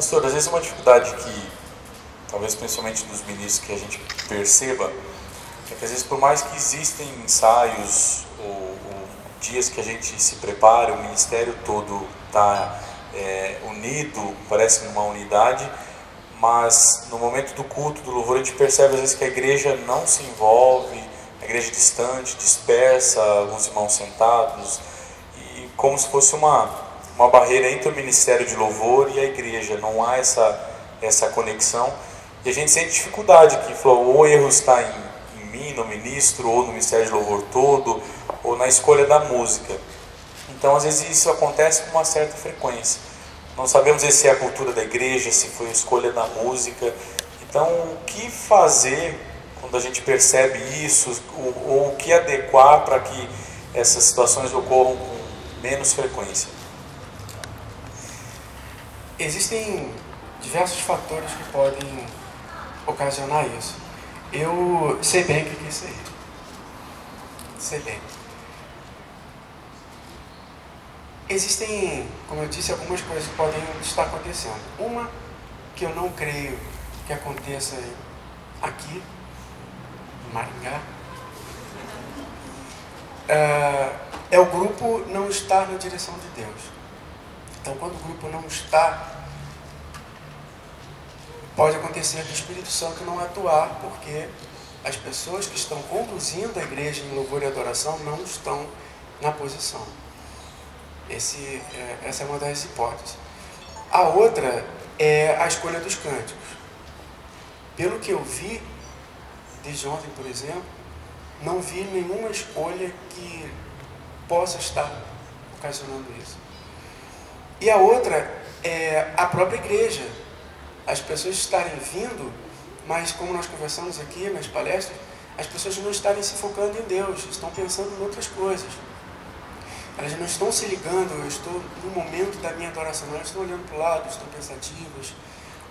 Pastor, às vezes uma dificuldade que, talvez principalmente dos ministros, que a gente perceba, é que às vezes por mais que existem ensaios ou dias que a gente se prepara, o ministério todo está unido, parece numa unidade, mas no momento do culto, do louvor, a gente percebe às vezes que a igreja não se envolve, a igreja distante, dispersa, alguns irmãos sentados, e como se fosse uma barreira entre o ministério de louvor e a igreja, não há essa conexão, e a gente sente dificuldade, que falou, ou o erro está em mim, no ministro, ou no ministério de louvor todo, ou na escolha da música. Então às vezes isso acontece com uma certa frequência. Não sabemos se é a cultura da igreja, se foi a escolha da música. Então o que fazer quando a gente percebe isso, ou o que adequar para que essas situações ocorram com menos frequência? Existem diversos fatores que podem ocasionar isso. Eu sei bem o que é isso aí. Sei bem. Existem, como eu disse, algumas coisas que podem estar acontecendo. Uma que eu não creio que aconteça aqui, em Maringá, é o grupo não estar na direção de Deus. Então, quando o grupo não está, pode acontecer do Espírito Santo não atuar, porque as pessoas que estão conduzindo a igreja em louvor e adoração não estão na posição. Essa é uma das hipóteses. A outra é a escolha dos cânticos. Pelo que eu vi, desde ontem, por exemplo, não vi nenhuma escolha que possa estar ocasionando isso. E a outra é a própria igreja. As pessoas estarem vindo, mas como nós conversamos aqui nas palestras, as pessoas não estarem se focando em Deus, estão pensando em outras coisas. Elas não estão se ligando, eu estou no momento da minha adoração, elas estão olhando para o lado, estão pensativas,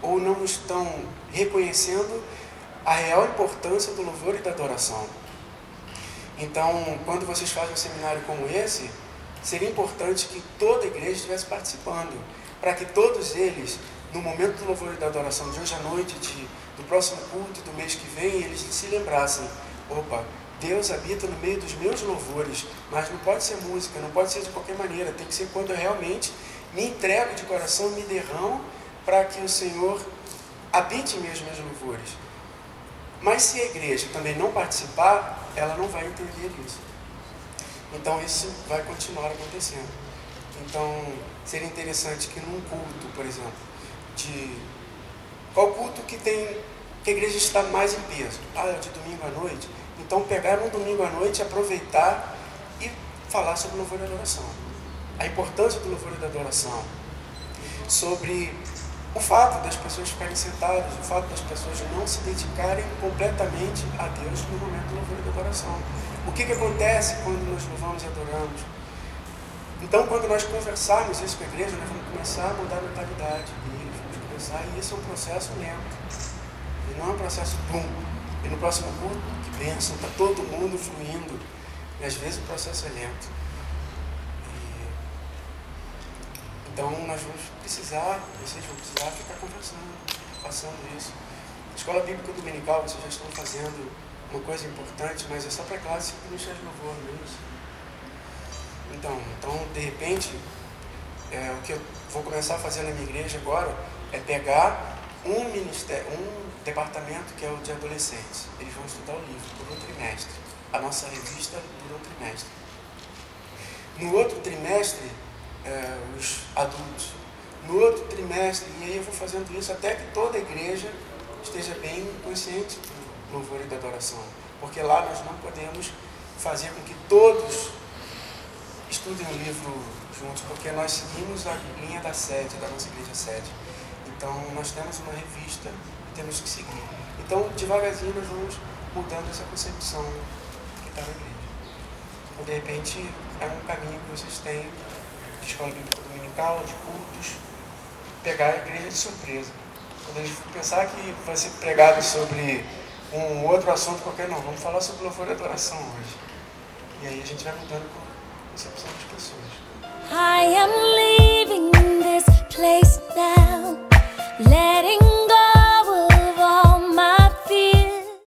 ou não estão reconhecendo a real importância do louvor e da adoração. Então, quando vocês fazem um seminário como esse, seria importante que toda a igreja estivesse participando, para que todos eles, no momento do louvor e da adoração, de hoje à noite, do próximo culto, do mês que vem, eles se lembrassem, opa, Deus habita no meio dos meus louvores, mas não pode ser música, não pode ser de qualquer maneira, tem que ser quando eu realmente me entrego de coração, me derramo para que o Senhor habite em meus louvores. Mas se a igreja também não participar, ela não vai entender isso. Então isso vai continuar acontecendo. Então seria interessante que num culto, por exemplo, qual culto que a igreja está mais em peso? É de domingo à noite? Então pegar no domingo à noite, aproveitar e falar sobre o louvor e a adoração. A importância do louvor e da adoração. Sobre o fato das pessoas ficarem sentadas, o fato das pessoas não se dedicarem completamente a Deus no momento do louvor e da adoração. O que acontece quando nós louvamos e adoramos? Então, quando nós conversarmos isso com a igreja, nós vamos começar a mudar a mentalidade deles, vamos começar, e isso é um processo lento. E não é um processo pum. E no próximo culto, que bênção, está todo mundo fluindo. E às vezes o processo é lento. Então nós vamos precisar, vocês vão precisar ficar conversando, passando isso. Escola Bíblica Dominical, vocês já estão fazendo uma coisa importante, mas é só para a classe que ministério de louvor, não é isso? Então, de repente, o que eu vou começar a fazer na minha igreja agora é pegar um departamento que é o de adolescentes. Eles vão estudar o livro por um trimestre. A nossa revista por um trimestre. No outro trimestre, os adultos. No outro trimestre, e aí eu vou fazendo isso até que toda a igreja esteja bem consciente do louvor e da adoração. Porque lá nós não podemos fazer com que todos estudem o livro juntos, porque nós seguimos a linha da sede, da nossa igreja sede. Então nós temos uma revista e temos que seguir. Então devagarzinho nós vamos mudando essa concepção que está na igreja. Então de repente é um caminho que vocês têm de escola bíblica dominical, de cultos, pegar a igreja de surpresa. Quando eles pensar que vai ser pregado sobre um outro assunto qualquer, não, vamos falar sobre louvor e adoração hoje. E aí a gente vai mudando a concepção das pessoas. I am leaving this place now. Let